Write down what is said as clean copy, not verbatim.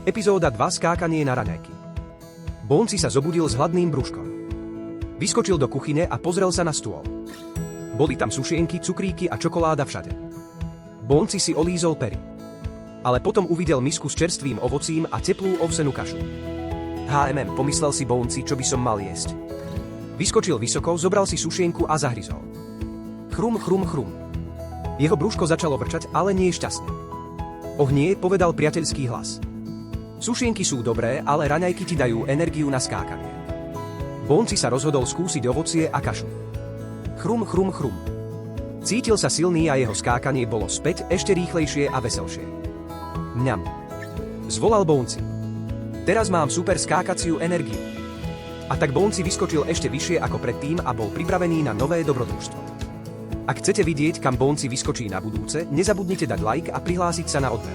Epizóda 2. Skákanie na raňajky. Bonci sa zobudil s hladným brúškom. Vyskočil do kuchyne a pozrel sa na stôl. Boli tam sušienky, cukríky a čokoláda všade. Bonci si olízol pery. Ale potom uvidel misku s čerstvým ovocím a teplú ovsenú kašu. Pomyslel si Bonci, čo by som mal jesť. Vyskočil vysoko, zobral si sušienku a zahryzol. Chrum, chrum, chrum. Jeho brúško začalo vrčať, ale nie šťastne. Oh nie, povedal priateľský hlas. Sušienky sú dobré, ale raňajky ti dajú energiu na skákanie. Bonci sa rozhodol skúsiť ovocie a kašu. Chrum, chrum, chrum. Cítil sa silný a jeho skákanie bolo späť ešte rýchlejšie a veselšie. Mňam. Zvolal Bonci. Teraz mám super skákaciu energiu. A tak Bonci vyskočil ešte vyššie ako predtým a bol pripravený na nové dobrodružstvo. Ak chcete vidieť, kam Bonci vyskočí na budúce, nezabudnite dať like a prihlásiť sa na odber.